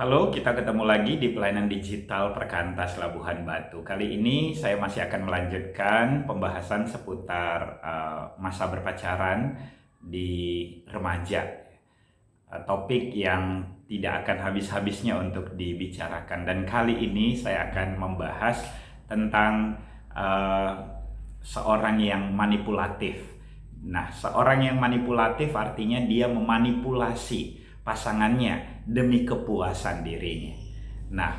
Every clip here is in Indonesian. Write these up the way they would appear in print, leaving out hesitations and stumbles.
Halo, kita ketemu lagi di pelayanan digital Perkantas Labuhan Batu. Kali ini saya masih akan melanjutkan pembahasan seputar masa berpacaran di remaja. Topik yang tidak akan habis-habisnya untuk dibicarakan. Dan kali ini saya akan membahas tentang seorang yang manipulatif. Nah, seorang yang manipulatif artinya dia memanipulasi pasangannya demi kepuasan dirinya. Nah,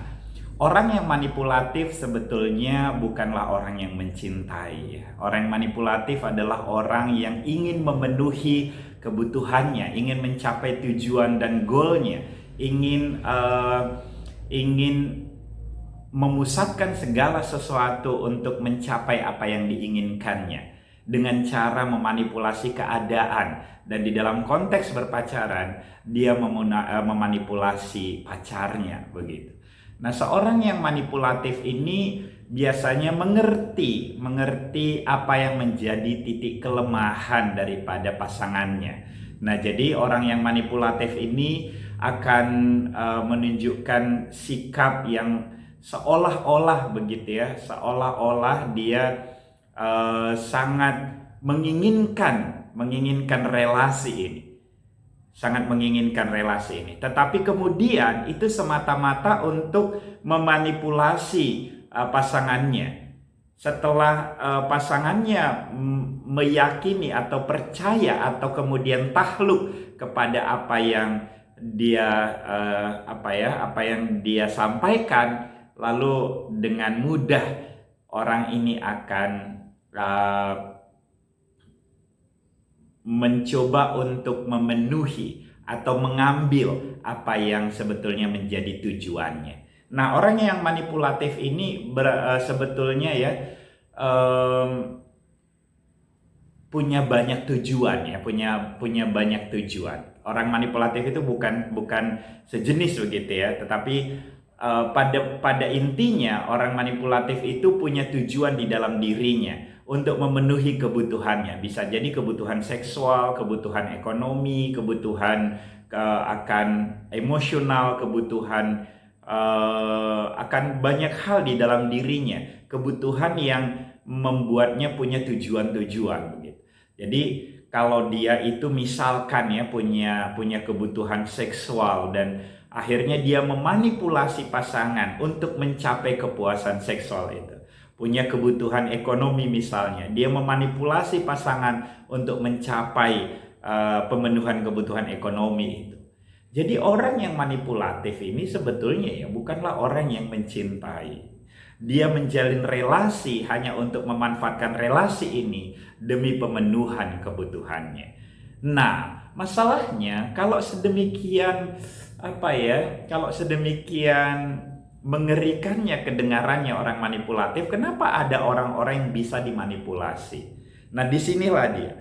orang yang manipulatif sebetulnya bukanlah orang yang mencintai. Orang yang manipulatif adalah orang yang ingin memenuhi kebutuhannya, ingin mencapai tujuan dan goalnya, ingin memusatkan segala sesuatu untuk mencapai apa yang diinginkannya dengan cara memanipulasi keadaan. Dan di dalam konteks berpacaran, dia memanipulasi pacarnya begitu. Nah, seorang yang manipulatif ini biasanya mengerti apa yang menjadi titik kelemahan daripada pasangannya. Nah, jadi orang yang manipulatif ini akan menunjukkan sikap yang seolah-olah begitu ya, seolah-olah dia sangat menginginkan relasi ini. Sangat menginginkan relasi ini. Tetapi kemudian itu semata-mata untuk memanipulasi pasangannya. Setelah pasangannya meyakini atau percaya atau kemudian takluk kepada apa yang dia sampaikan, lalu dengan mudah orang ini akan mencoba untuk memenuhi atau mengambil apa yang sebetulnya menjadi tujuannya. Nah, orang yang manipulatif ini sebetulnya ya punya banyak tujuan ya, punya banyak tujuan. Orang manipulatif itu bukan sejenis begitu ya, tetapi pada intinya orang manipulatif itu punya tujuan di dalam dirinya untuk memenuhi kebutuhannya. Bisa jadi kebutuhan seksual, kebutuhan ekonomi, kebutuhan akan emosional, kebutuhan akan banyak hal di dalam dirinya, kebutuhan yang membuatnya punya tujuan-tujuan begitu. Jadi kalau dia itu misalkan ya punya kebutuhan seksual dan akhirnya dia memanipulasi pasangan untuk mencapai kepuasan seksual itu. Punya kebutuhan ekonomi misalnya, dia memanipulasi pasangan untuk mencapai pemenuhan kebutuhan ekonomi itu. Jadi orang yang manipulatif ini sebetulnya ya bukanlah orang yang mencintai. Dia menjalin relasi hanya untuk memanfaatkan relasi ini demi pemenuhan kebutuhannya. Nah, masalahnya kalau sedemikian mengerikannya kedengarannya orang manipulatif, kenapa ada orang-orang yang bisa dimanipulasi? Nah, disinilah dia.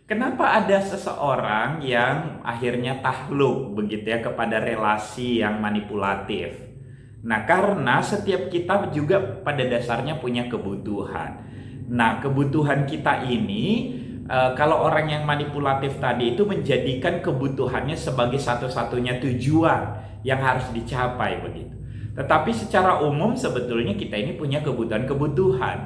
Kenapa ada seseorang yang akhirnya takluk begitu ya kepada relasi yang manipulatif? Nah, karena setiap kita juga pada dasarnya punya kebutuhan. Nah, kebutuhan kita ini kalau orang yang manipulatif tadi itu menjadikan kebutuhannya sebagai satu-satunya tujuan yang harus dicapai begitu. Tetapi secara umum sebetulnya kita ini punya kebutuhan-kebutuhan.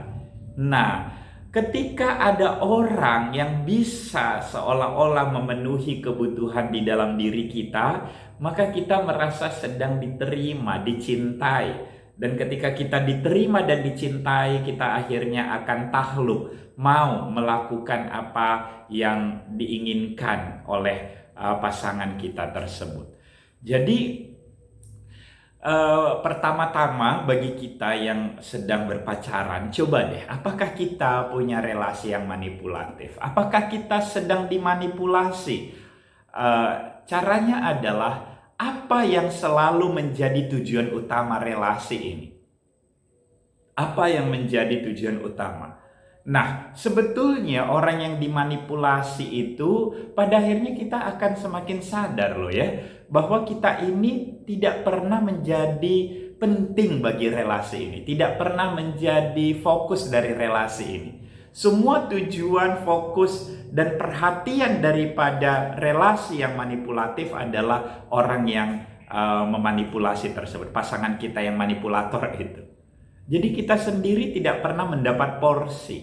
Nah, ketika ada orang yang bisa seolah-olah memenuhi kebutuhan di dalam diri kita, maka kita merasa sedang diterima, dicintai. Dan ketika kita diterima dan dicintai, kita akhirnya akan takluk, mau melakukan apa yang diinginkan oleh pasangan kita tersebut. Jadi pertama-tama bagi kita yang sedang berpacaran, coba deh, apakah kita punya relasi yang manipulatif? Apakah kita sedang dimanipulasi? Caranya adalah apa yang selalu menjadi tujuan utama relasi ini? Apa yang menjadi tujuan utama? Nah, sebetulnya orang yang dimanipulasi itu pada akhirnya kita akan semakin sadar loh ya, bahwa kita ini tidak pernah menjadi penting bagi relasi ini, tidak pernah menjadi fokus dari relasi ini. Semua tujuan, fokus, dan perhatian daripada relasi yang manipulatif adalah orang yang memanipulasi tersebut, pasangan kita yang manipulator itu. Jadi kita sendiri tidak pernah mendapat porsi.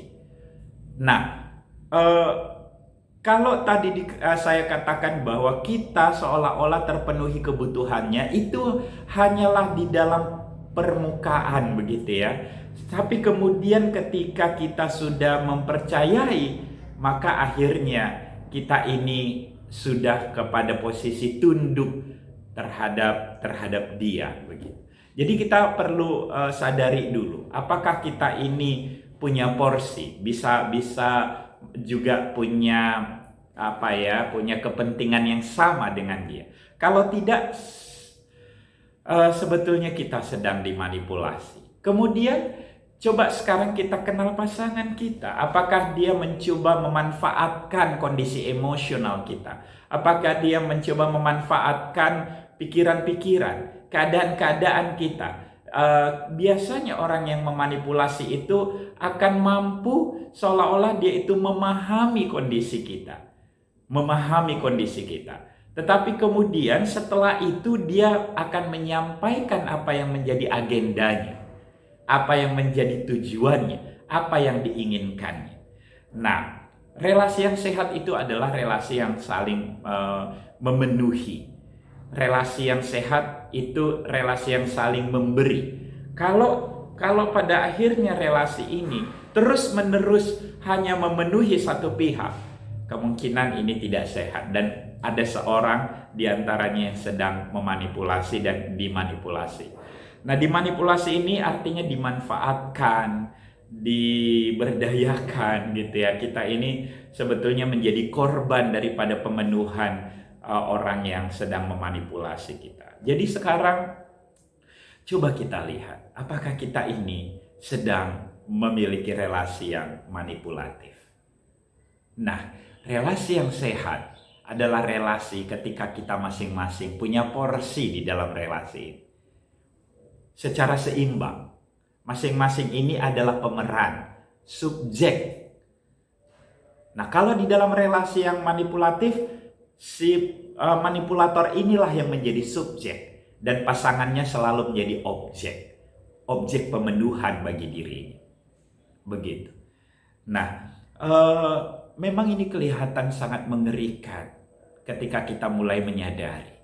Nah, kalau tadi saya katakan bahwa kita seolah-olah terpenuhi kebutuhannya, itu hanyalah di dalam permukaan begitu ya. Tapi kemudian ketika kita sudah mempercayai, maka akhirnya kita ini sudah kepada posisi tunduk terhadap dia begitu. Jadi kita perlu sadari dulu, apakah kita ini punya porsi, bisa juga punya punya kepentingan yang sama dengan dia. Kalau tidak, sebetulnya kita sedang dimanipulasi. Kemudian coba sekarang kita kenal pasangan kita. Apakah dia mencoba memanfaatkan kondisi emosional kita? Apakah dia mencoba memanfaatkan pikiran-pikiran, keadaan-keadaan kita? Biasanya orang yang memanipulasi itu akan mampu seolah-olah dia itu memahami kondisi kita. Tetapi kemudian setelah itu dia akan menyampaikan apa yang menjadi agendanya, apa yang menjadi tujuannya, apa yang diinginkannya. Nah, relasi yang sehat itu adalah relasi yang saling memenuhi. Relasi yang sehat itu relasi yang saling memberi. Kalau pada akhirnya relasi ini terus-menerus hanya memenuhi satu pihak, kemungkinan ini tidak sehat dan ada seorang di antaranya yang sedang memanipulasi dan dimanipulasi. Nah, dimanipulasi ini artinya dimanfaatkan, diberdayakan gitu ya. Kita ini sebetulnya menjadi korban daripada pemenuhan orang yang sedang memanipulasi kita. Jadi sekarang coba kita lihat, apakah kita ini sedang memiliki relasi yang manipulatif. Nah, relasi yang sehat adalah relasi ketika kita masing-masing punya porsi di dalam relasi ini. Secara seimbang. Masing-masing ini adalah pemeran, subjek. Nah, kalau di dalam relasi yang manipulatif, si manipulator inilah yang menjadi subjek dan pasangannya selalu menjadi objek pemenuhan bagi dirinya. Begitu. Nah, memang ini kelihatan sangat mengerikan ketika kita mulai menyadari.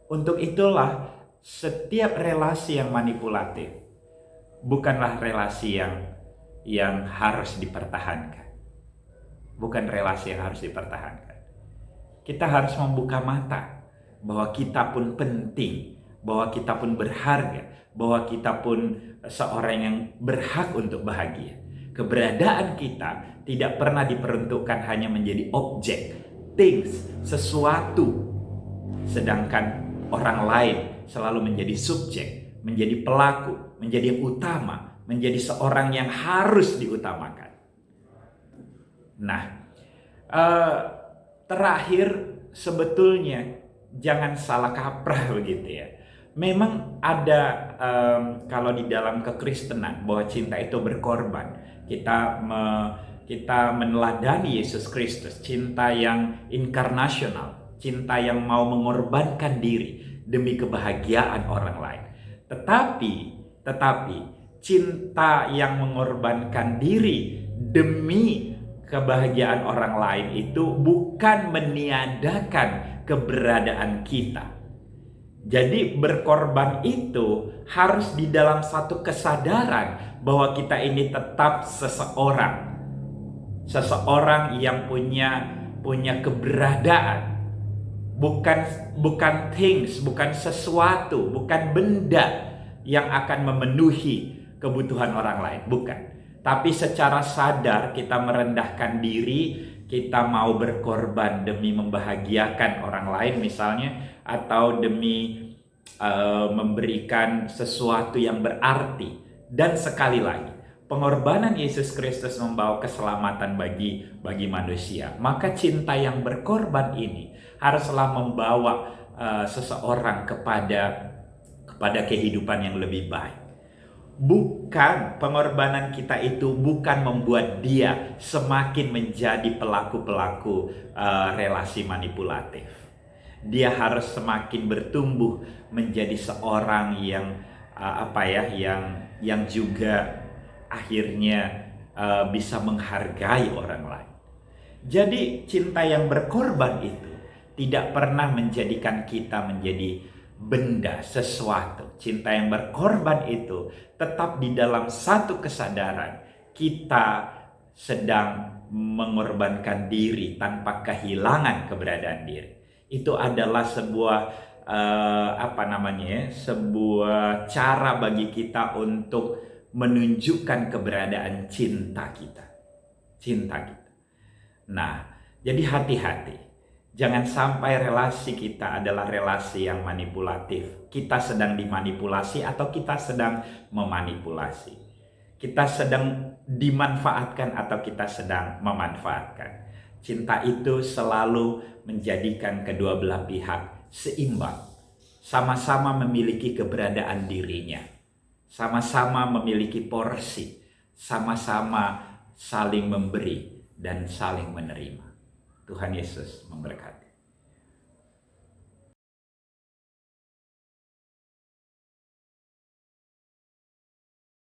Untuk itulah setiap relasi yang manipulatif bukanlah relasi yang harus dipertahankan. Bukan relasi yang harus dipertahankan. Kita harus membuka mata bahwa kita pun penting, bahwa kita pun berharga, bahwa kita pun seorang yang berhak untuk bahagia. Keberadaan kita tidak pernah diperuntukkan hanya menjadi objek, things, sesuatu. Sedangkan orang lain selalu menjadi subjek, menjadi pelaku, menjadi yang utama, menjadi seorang yang harus diutamakan. Nah, terakhir sebetulnya jangan salah kaprah begitu ya. Memang ada kalau di dalam kekristenan bahwa cinta itu berkorban. Kita meneladani Yesus Kristus, cinta yang inkarnasional, cinta yang mau mengorbankan diri demi kebahagiaan orang lain. Tetapi cinta yang mengorbankan diri demi kebahagiaan orang lain itu bukan meniadakan keberadaan kita. Jadi berkorban itu harus di dalam satu kesadaran bahwa kita ini tetap seseorang yang punya keberadaan, bukan things, bukan sesuatu, bukan benda yang akan memenuhi kebutuhan orang lain, bukan. Tapi secara sadar kita merendahkan diri, kita mau berkorban demi membahagiakan orang lain misalnya, atau demi memberikan sesuatu yang berarti. Dan sekali lagi, pengorbanan Yesus Kristus membawa keselamatan bagi manusia. Maka cinta yang berkorban ini haruslah membawa seseorang kepada kehidupan yang lebih baik. Bukan, pengorbanan kita itu bukan membuat dia semakin menjadi pelaku-pelaku relasi manipulatif. Dia harus semakin bertumbuh menjadi seorang yang yang juga akhirnya bisa menghargai orang lain. Jadi cinta yang berkorban itu tidak pernah menjadikan kita menjadi benda, sesuatu. Cinta yang berkorban itu tetap di dalam satu kesadaran, kita sedang mengorbankan diri tanpa kehilangan keberadaan diri. Itu adalah sebuah sebuah cara bagi kita untuk menunjukkan keberadaan cinta kita. Cinta kita. Nah, jadi hati-hati. Jangan sampai relasi kita adalah relasi yang manipulatif. Kita sedang dimanipulasi atau kita sedang memanipulasi. Kita sedang dimanfaatkan atau kita sedang memanfaatkan. Cinta itu selalu menjadikan kedua belah pihak seimbang. Sama-sama memiliki keberadaan dirinya. Sama-sama memiliki porsi. Sama-sama saling memberi dan saling menerima. Tuhan Yesus memberkati.